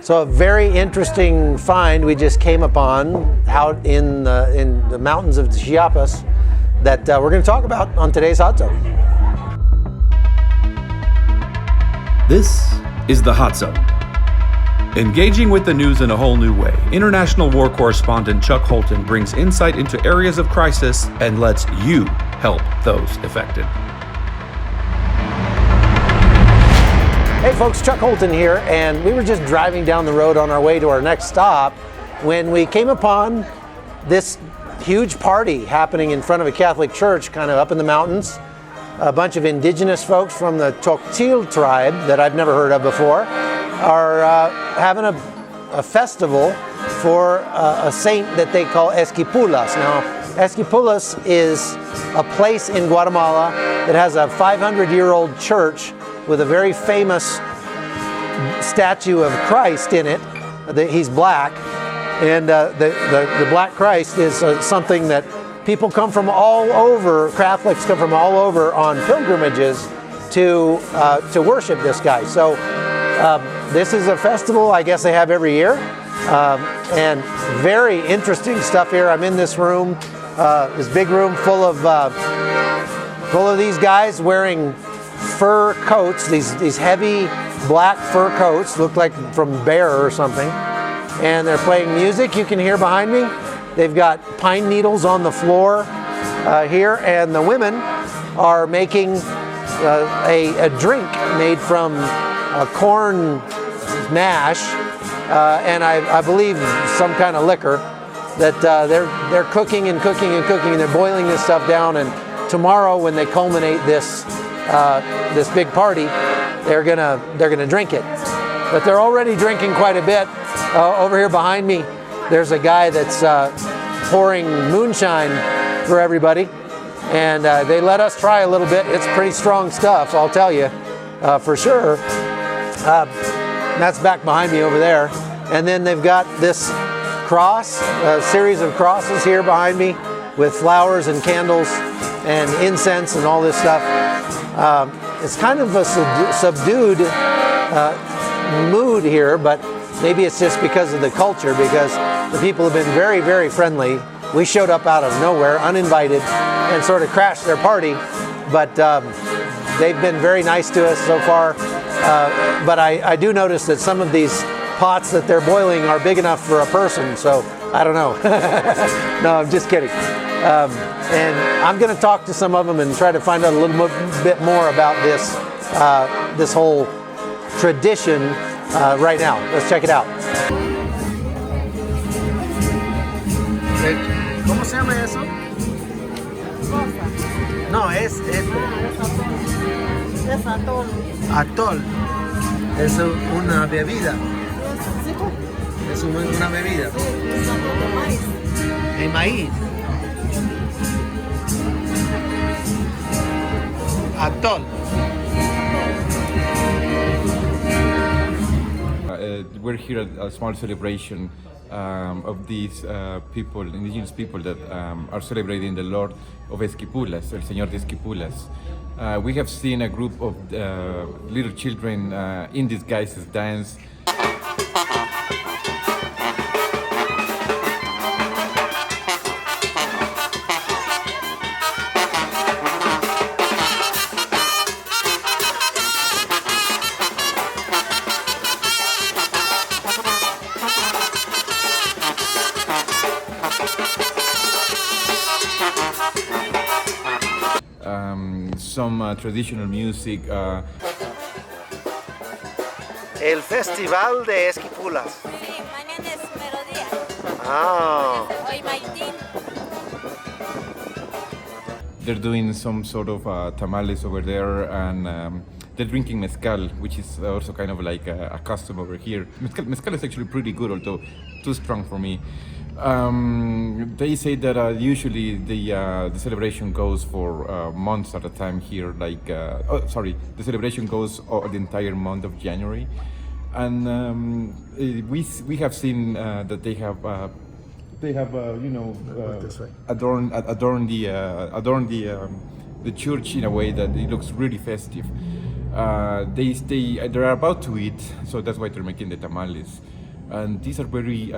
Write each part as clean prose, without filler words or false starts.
So a very interesting find we just came upon out in the mountains of Chiapas that we're going to talk about on today's Hot Zone. This is the Hot Zone. Engaging with the news in a whole new way, international war correspondent Chuck Holton brings insight into areas of crisis and lets you help those affected. Hey folks, Chuck Holton here, and we were just driving down the road on our way to our next stop when we came upon this huge party happening in front of a Catholic church kind of up in the mountains. A bunch of indigenous folks from the Toktil tribe that I've never heard of before are having a festival for a saint that they call Esquipulas. Now, Esquipulas is a place in Guatemala that has a 500-year-old church with a very famous statue of Christ in it. He's black, and the black Christ is something that people come from all over, Catholics come from all over on pilgrimages to worship this guy. So this is a festival I guess they have every year, and very interesting stuff here. I'm in this room, this big room full of these guys wearing fur coats, these heavy black fur coats, look like from bear or something, and they're playing music. You can hear behind me. They've got pine needles on the floor here, and the women are making a drink made from corn mash and I believe some kind of liquor that they're cooking and cooking and cooking, and they're boiling this stuff down. And tomorrow, when they culminate this big party, they're gonna drink it. But they're already drinking quite a bit. Over here behind me, there's a guy that's pouring moonshine for everybody, and they let us try a little bit. It's pretty strong stuff, I'll tell you, for sure. That's back behind me over there. And then they've got this cross, a series of crosses here behind me with flowers and candles and incense and all this stuff. It's kind of a subdued mood here, but maybe it's just because of the culture, because the people have been very, very friendly. We showed up out of nowhere, uninvited, and sort of crashed their party, but they've been very nice to us so far. But I do notice that some of these pots that they're boiling are big enough for a person, so I don't know. No, I'm just kidding. And I'm going to talk to some of them and try to find out a little bit more about this whole tradition right now. Let's check it out. ¿Cómo se llama eso? No, es atol. Atol. Es una bebida. Es una bebida. El maíz. Atol. We're here at a small celebration of these people, indigenous people that are celebrating the Lord of Esquipulas, El Señor de Esquipulas. We have seen a group of little children in disguises dance. Some traditional music. El Festival de Esquipulas. Sí, mañana es mero día. Ah. Hoy Maitín. They're doing some sort of tamales over there, and they're drinking mezcal, which is also kind of like a custom over here. Mezcal is actually pretty good, although too strong for me. They say that usually the celebration goes for months at a time here. The celebration goes the entire month of January, and we have seen that they have adorn the church in a way that it looks really festive. They're about to eat, so that's why they're making the tamales. and these are very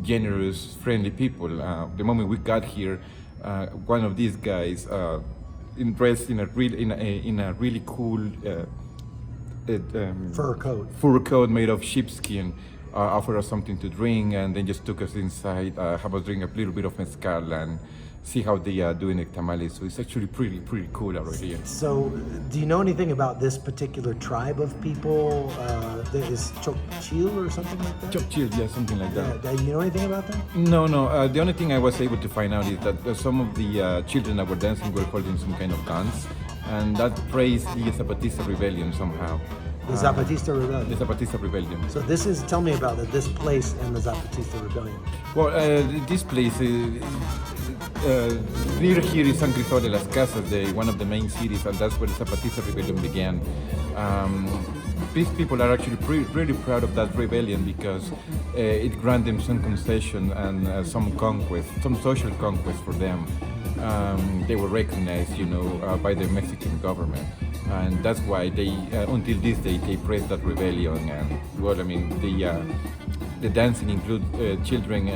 generous, friendly people. The moment we got here, one of these guys, dressed in a really cool fur coat made of sheepskin, offered us something to drink, and then just took us inside, have us drink a little bit of mezcal and see how they are doing the tamales. So it's actually pretty cool over here. So, do you know anything about this particular tribe of people? That is Chocchil or something like that? Chocchil, yeah, something like that. Do you know anything about them? No. The only thing I was able to find out is that some of the children that were dancing were holding some kind of guns, and that praised the Zapatista rebellion somehow. The Zapatista rebellion. The Zapatista rebellion. So tell me about this place and the Zapatista rebellion. Well, this place, near here is San Cristóbal de las Casas, one of the main cities, and that's where the Zapatista rebellion began. These people are actually really proud of that rebellion because it granted them some concession and some conquest, some social conquest for them. They were recognized, by the Mexican government, and that's why they, until this day, they praise that rebellion. And well, I mean, the dancing include children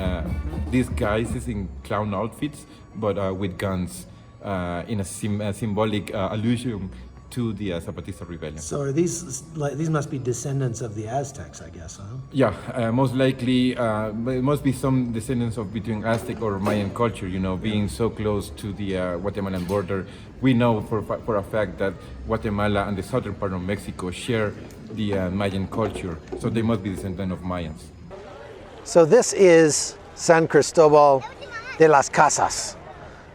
disguised in clown outfits, but with guns, in a symbolic allusion to the Zapatista rebellion. So are these must be descendants of the Aztecs, I guess, huh? Yeah, most likely, it must be some descendants of between Aztec or Mayan culture, being so close to the Guatemalan border. We know for a fact that Guatemala and the southern part of Mexico share the Mayan culture, so they must be descendants of Mayans. So this is San Cristobal de las Casas.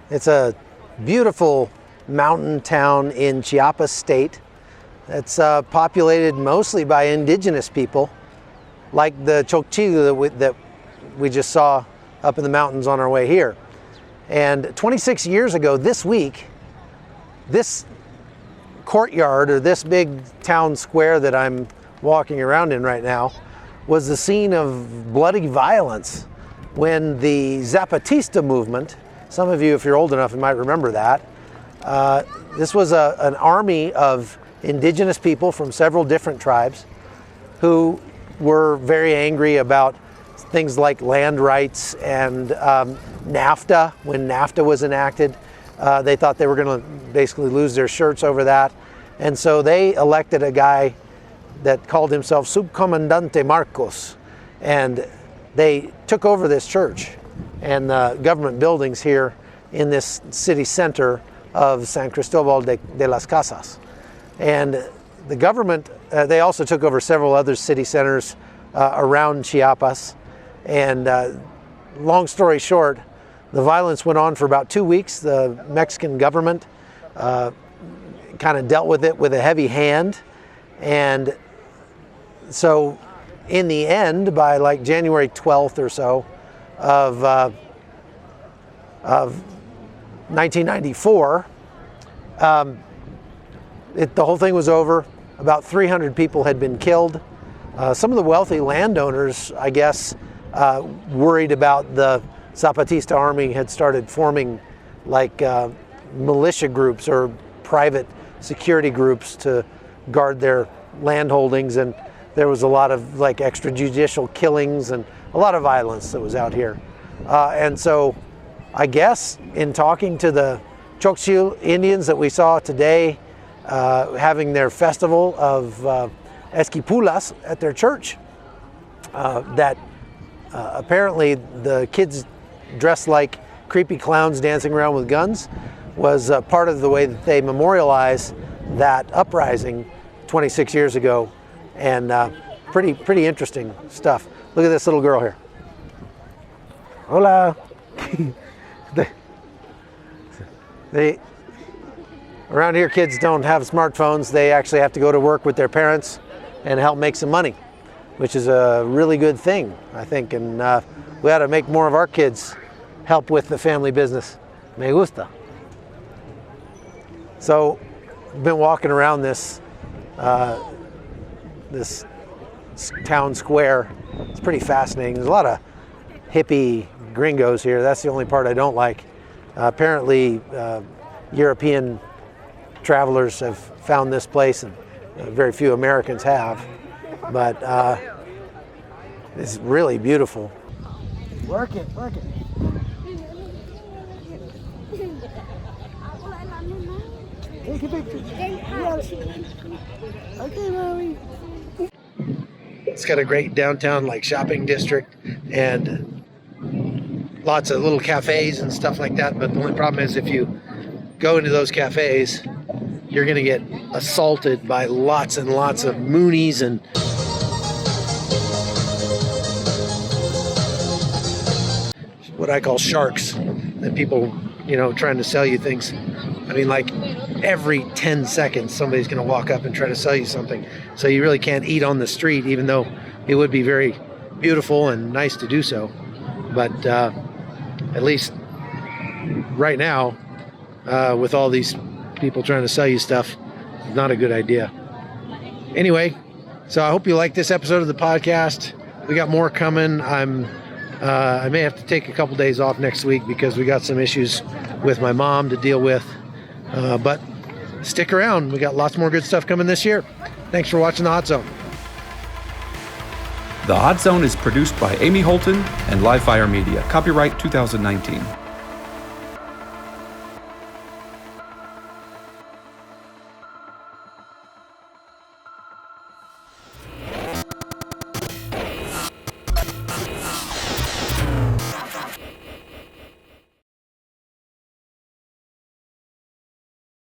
It's a beautiful mountain town in Chiapas state. It's populated mostly by indigenous people, like the Chocchil that we just saw up in the mountains on our way here. And 26 years ago this week, this courtyard, or this big town square that I'm walking around in right now, was the scene of bloody violence when the Zapatista movement, some of you, if you're old enough, you might remember that. This was an army of indigenous people from several different tribes who were very angry about things like land rights and NAFTA. When NAFTA was enacted, they thought they were going to basically lose their shirts over that. And so they elected a guy that called himself Subcomandante Marcos. And they took over this church and the government buildings here in this city center of San Cristobal de las Casas. And the government, they also took over several other city centers around Chiapas. And long story short, the violence went on for about 2 weeks. The Mexican government kind of dealt with it with a heavy hand. And so in the end, by like January 12th or so of 1994, the whole thing was over. About 300 people had been killed. Some of the wealthy landowners, I guess, worried about the Zapatista army had started forming like militia groups or private security groups to guard their land holdings, and there was a lot of like extrajudicial killings and a lot of violence that was out here. And so I guess in talking to the Chocchil Indians that we saw today, having their festival of Esquipulas at their church, that apparently the kids dressed like creepy clowns dancing around with guns was part of the way that they memorialize that uprising 26 years ago. And pretty interesting stuff. Look at this little girl here. Hola. They around here, kids don't have smartphones. They actually have to go to work with their parents and help make some money, which is a really good thing, I think. And we ought to make more of our kids help with the family business. Me gusta. So, I've been walking around this town square. It's pretty fascinating. There's a lot of hippie gringos here. That's the only part I don't like. Apparently, European travelers have found this place, and very few Americans have. But is really beautiful. Work it. Take a picture. Okay, mommy. It's got a great downtown like shopping district and lots of little cafes and stuff like that. But the only problem is if you go into those cafes, you're going to get assaulted by lots and lots of Moonies and what I call sharks, and people, trying to sell you things. I mean, like every 10 seconds, somebody's going to walk up and try to sell you something. So you really can't eat on the street, even though it would be very beautiful and nice to do so. But at least right now, with all these people trying to sell you stuff, not a good idea. Anyway, so I hope you like this episode of the podcast. We got more coming. I may have to take a couple days off next week because we got some issues with my mom to deal with. But stick around. We got lots more good stuff coming this year. Thanks for watching The Hot Zone. The Hot Zone is produced by Amy Holton and Livefire Media. Copyright 2019.